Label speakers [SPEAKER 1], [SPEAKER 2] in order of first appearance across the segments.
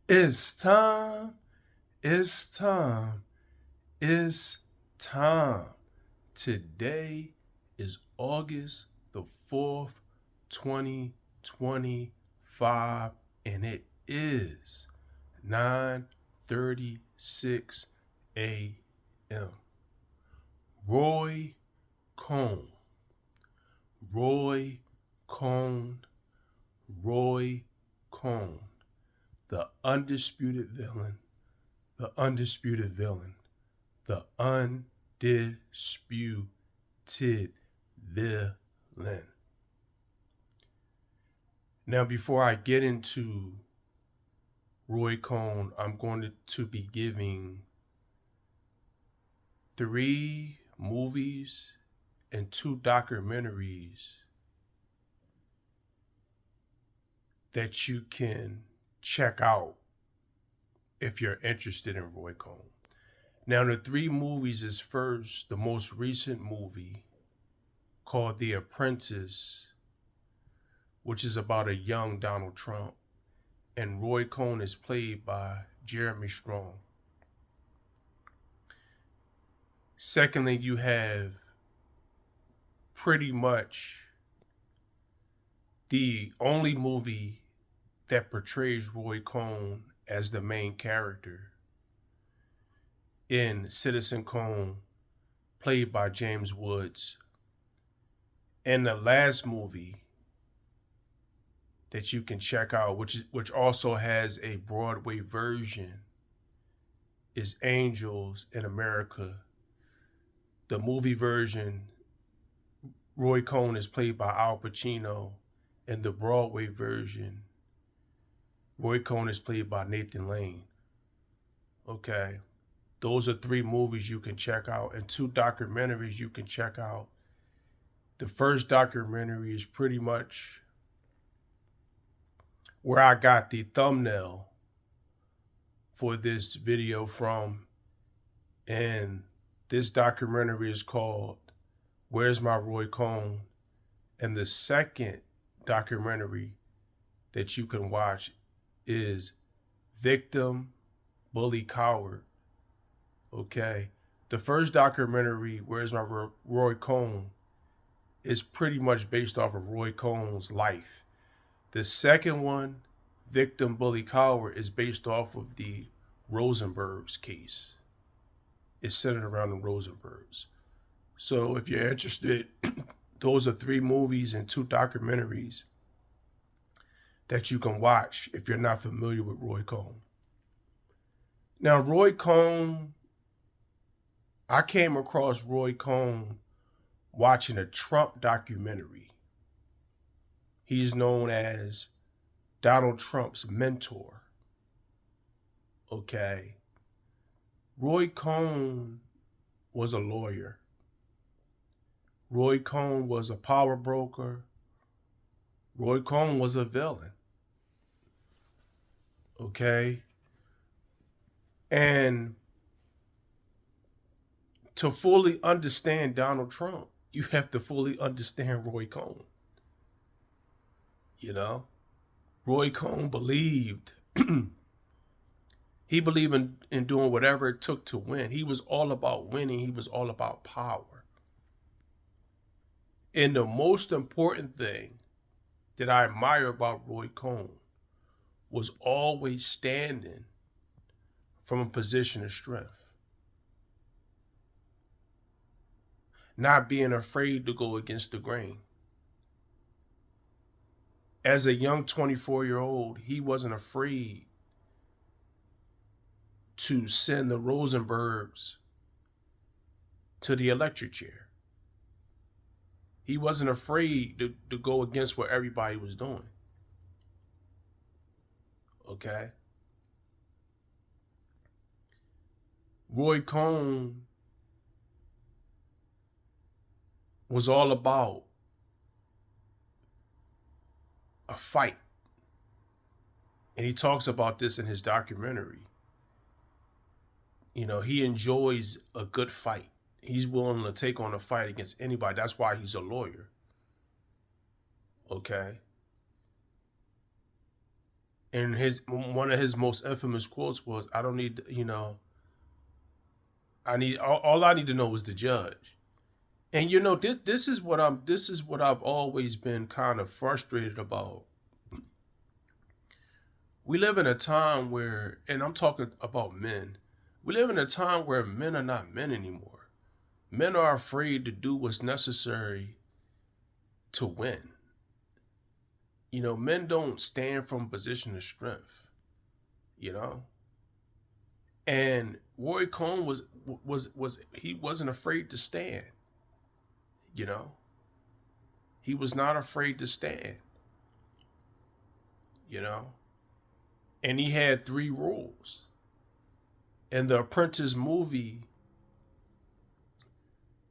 [SPEAKER 1] It's time. It's time. It's time. Today is August the 4th, 2025, and it is 9:36 a.m. Roy Cohn. Roy Cohn. Roy Cohn. The undisputed villain, the undisputed villain, the undisputed villain. Now, before I get into Roy Cohn, I'm going to be giving 3 movies and 2 documentaries that you can check out if you're interested in Roy Cohn. Now, the 3 movies is first the most recent movie called The Apprentice, which is about a young Donald Trump, and Roy Cohn is played by Jeremy Strong. Secondly, you have pretty much the only movie that portrays Roy Cohn as the main character in Citizen Cohn, played by James Woods. And the last movie that you can check out, which also has a Broadway version, is Angels in America. The movie version, Roy Cohn is played by Al Pacino, and the Broadway version, Roy Cohn is played by Nathan Lane. Okay, those are 3 movies you can check out, and 2 documentaries you can check out. The first documentary is pretty much where I got the thumbnail for this video from, and this documentary is called Where's My Roy Cohn? And the second documentary that you can watch is Victim, Bully, Coward. Okay. The first documentary, Where's My Roy Cohn, is pretty much based off of Roy Cohn's life. The second one, Victim, Bully, Coward, is based off of the Rosenberg's case. It's centered around the Rosenbergs. So if you're interested, those are 3 movies and 2 documentaries that you can watch if you're not familiar with Roy Cohn. Now, Roy Cohn, I came across Roy Cohn watching a Trump documentary. He's known as Donald Trump's mentor. Okay. Roy Cohn was a lawyer. Roy Cohn was a power broker. Roy Cohn was a villain. Okay. And to fully understand Donald Trump, you have to fully understand Roy Cohn. You know, Roy Cohn believed he believed in doing whatever it took to win. He was all about winning. He was all about power. And the most important thing that I admire about Roy Cohn was always standing from a position of strength, not being afraid to go against the grain. As a young 24-year-old, he wasn't afraid to send the Rosenbergs to the electric chair. He wasn't afraid to go against what everybody was doing. Okay? Roy Cohn was all about a fight. And he talks about this in his documentary. You know, he enjoys a good fight. He's willing to take on a fight against anybody. That's why he's a lawyer. Okay. And one of his most infamous quotes was, "I don't need, I need all I need to know is the judge." And this is what I've always been kind of frustrated about. We live in a time where, and I'm talking about men, we live in a time where men are not men anymore. Men are afraid to do what's necessary to win. Men don't stand from a position of strength, you know? And Roy Cohn was he wasn't afraid to stand, you know? He was not afraid to stand, you know? And he had three rules. And the Apprentice movie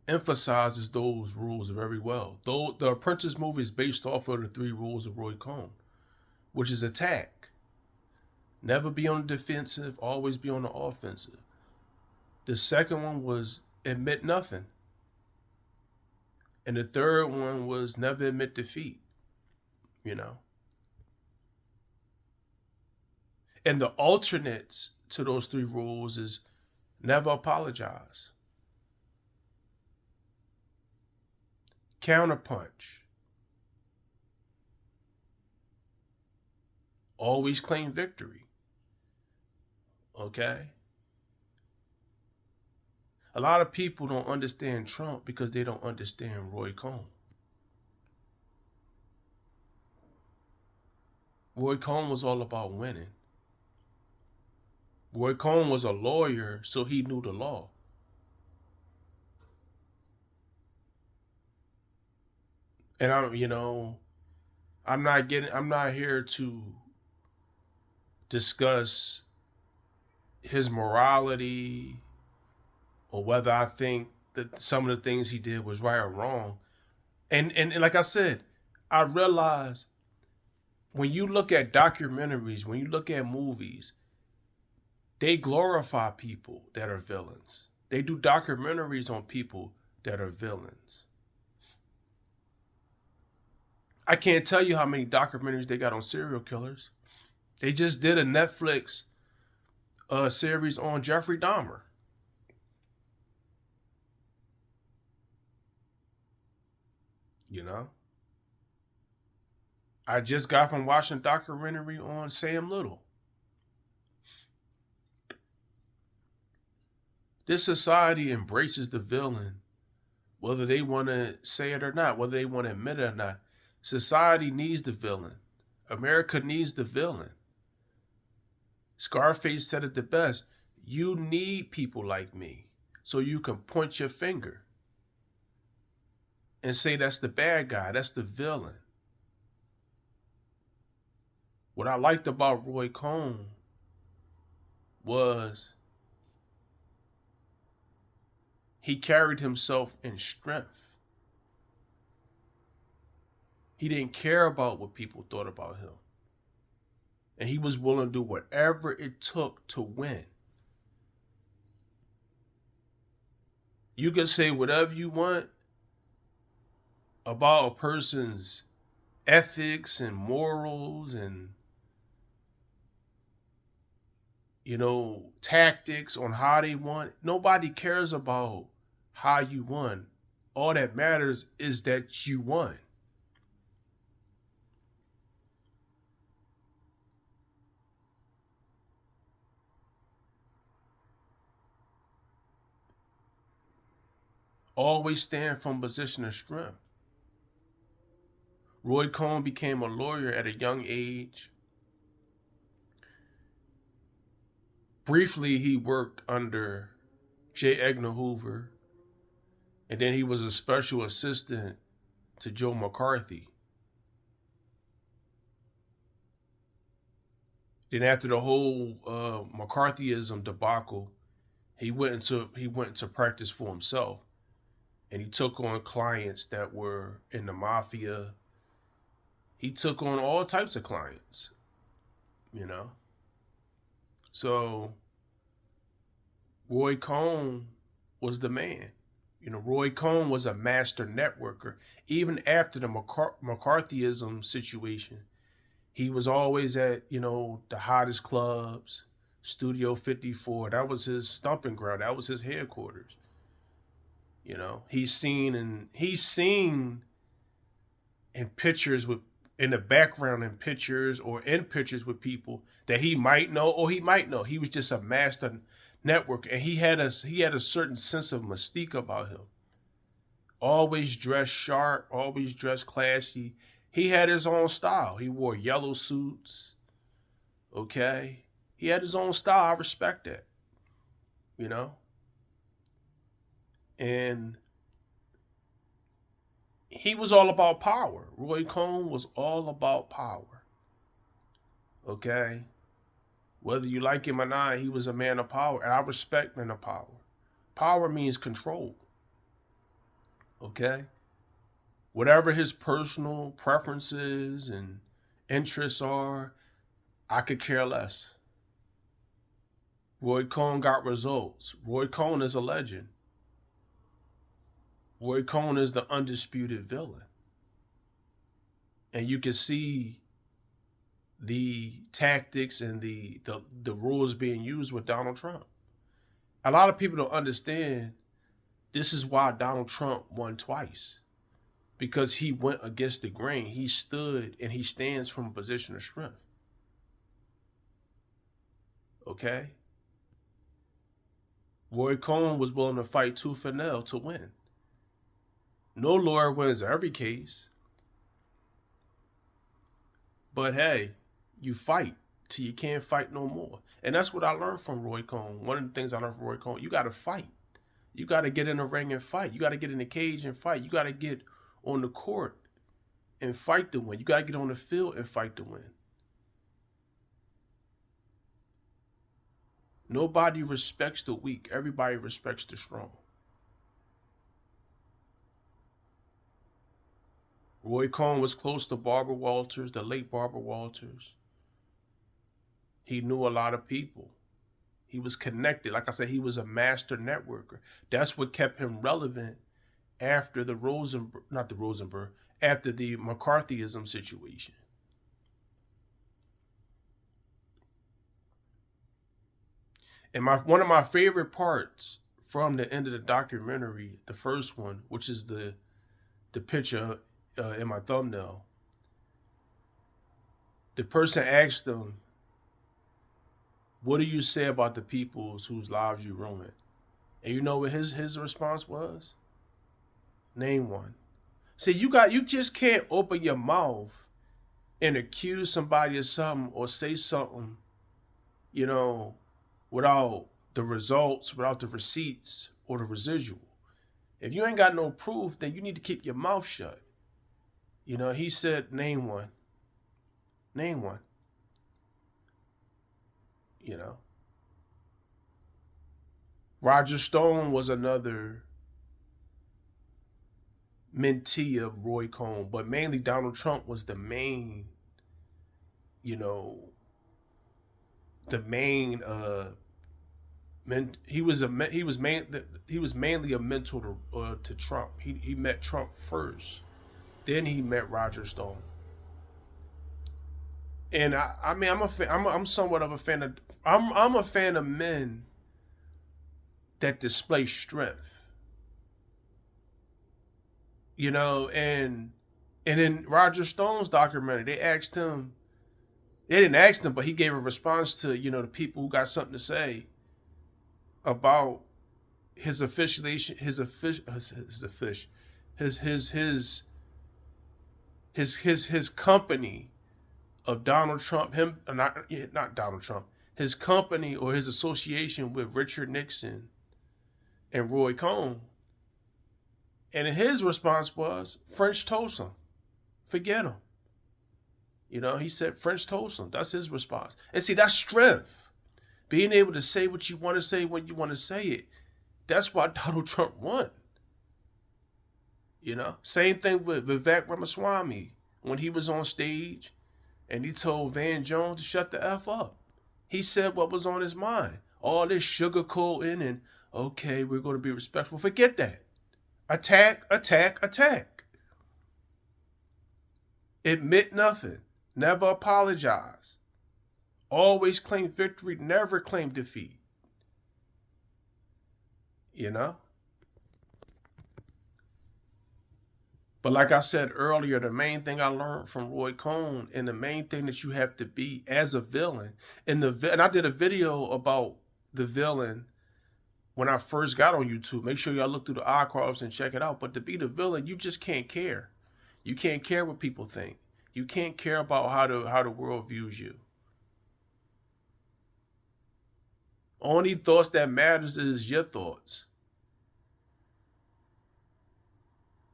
[SPEAKER 1] emphasizes those rules very well. Though the Apprentice movie is based off of the three rules of Roy Cohn, which is attack. Never be on the defensive, always be on the offensive. The second one was admit nothing. And the third one was never admit defeat, you know. And the alternates to those three rules is never apologize, counterpunch, always claim victory. Okay? A lot of people don't understand Trump because they don't understand Roy Cohn. Roy Cohn was all about winning. Roy Cohn was a lawyer, so he knew the law. And I'm not here to discuss his morality or whether I think that some of the things he did was right or wrong. And like I said, I realize when you look at documentaries, when you look at movies, they glorify people that are villains. They do documentaries on people that are villains. I can't tell you how many documentaries they got on serial killers. They just did a Netflix series on Jeffrey Dahmer. You know? I just got from watching a documentary on Sam Little. This society embraces the villain, whether they want to say it or not, whether they want to admit it or not. Society needs the villain. America needs the villain. Scarface said it the best. You need people like me so you can point your finger and say that's the bad guy, that's the villain. What I liked about Roy Cohn was he carried himself in strength. He didn't care about what people thought about him. And he was willing to do whatever it took to win. You can say whatever you want about a person's ethics and morals and, tactics on how they won. Nobody cares about how you won. All that matters is that you won. Always stand from a position of strength. Roy Cohn became a lawyer at a young age. Briefly, he worked under J. Edgar Hoover, and then he was a special assistant to Joe McCarthy. Then after the whole McCarthyism debacle, he went into practice for himself, and he took on clients that were in the mafia. He took on all types of clients, So Roy Cohn was the man. Roy Cohn was a master networker. Even after the McCarthyism situation, He was always at, the hottest clubs, Studio 54. That was his stomping ground. That was his headquarters. He's seen in pictures with in the background in pictures or in pictures with people that he might know or he might know. He was just a master network, and he had a certain sense of mystique about him. Always dressed sharp, always dressed classy. He had his own style. He wore yellow suits. Okay. He had his own style. I respect that. You know? And he was all about power. Roy Cohn was all about power. Okay? Whether you like him or not, he was a man of power. And I respect men of power. Power means control. Okay? Whatever his personal preferences and interests are, I could care less. Roy Cohn got results. Roy Cohn is a legend. Roy Cohn is the undisputed villain. And you can see the tactics and the rules being used with Donald Trump. A lot of people don't understand this is why Donald Trump won twice. Because he went against the grain. He stood and he stands from a position of strength. Okay? Roy Cohn was willing to fight tooth and nail to win. No lawyer wins every case. But hey, you fight till you can't fight no more. And that's what I learned from Roy Cohn. One of the things I learned from Roy Cohn, you got to fight. You got to get in the ring and fight. You got to get in the cage and fight. You got to get on the court and fight to win. You got to get on the field and fight to win. Nobody respects the weak. Everybody respects the strong. Roy Cohn was close to Barbara Walters, the late Barbara Walters. He knew a lot of people. He was connected. Like I said, he was a master networker. That's what kept him relevant after the after the McCarthyism situation. And one of my favorite parts from the end of the documentary, the first one, which is the picture in my thumbnail, the person asked him, "What do you say about the people whose lives you ruined?" And you know what his response was? Name one. See, you just can't open your mouth and accuse somebody of something or say something, without the results, without the receipts or the residual. If you ain't got no proof, then you need to keep your mouth shut. He said, name one. Name one. Roger Stone was another mentee of Roy Cohn, but mainly Donald Trump was the main, he was mainly a mentor to Trump. He met Trump first, then he met Roger Stone. And I mean, I'm somewhat of a fan of. I'm a fan of men that display strength. And in Roger Stone's documentary, they didn't ask him, but he gave a response to, the people who got something to say about his affiliation, his company of Donald Trump, not Donald Trump, his company or his association with Richard Nixon and Roy Cohn. And his response was, French toast him. Forget him. He said French toast him. That's his response. And see, that's strength. Being able to say what you want to say when you want to say it. That's why Donald Trump won. Same thing with Vivek Ramaswamy when he was on stage and he told Van Jones to shut the F up. He said what was on his mind. All this sugarcoating and, okay, we're going to be respectful. Forget that. Attack, attack, attack. Admit nothing. Never apologize. Always claim victory, never claim defeat. You know? But like I said earlier, the main thing I learned from Roy Cohn, and the main thing that you have to be as a villain, and I did a video about the villain when I first got on YouTube. Make sure y'all look through the archives and check it out. But to be the villain, you just can't care. You can't care what people think. You can't care about how the world views you. Only thoughts that matters is your thoughts.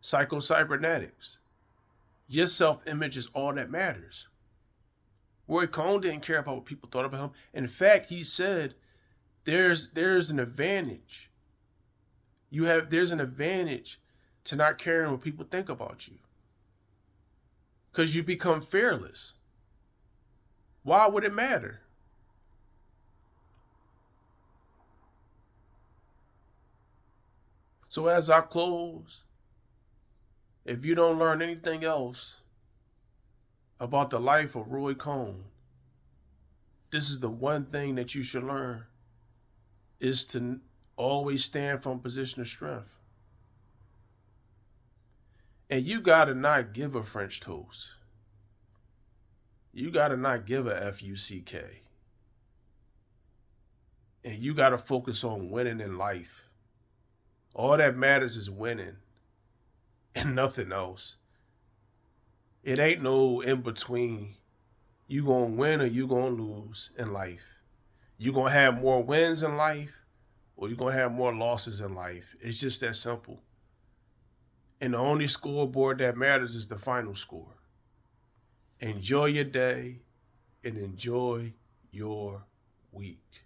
[SPEAKER 1] Psycho-cybernetics. Your self-image is all that matters. Roy Cohn didn't care about what people thought about him. In fact, he said there's an advantage. There's an advantage to not caring what people think about you. Because you become fearless. Why would it matter? So as I close, if you don't learn anything else about the life of Roy Cohn, this is the one thing that you should learn, is to always stand from a position of strength. And you gotta not give a French toast. You gotta not give a F-U-C-K. And you gotta focus on winning in life. All that matters is winning and nothing else. It ain't no in between. You gonna win or you gonna lose in life. You gonna have more wins in life or you gonna have more losses in life. It's just that simple. And the only scoreboard that matters is the final score. Enjoy your day and enjoy your week.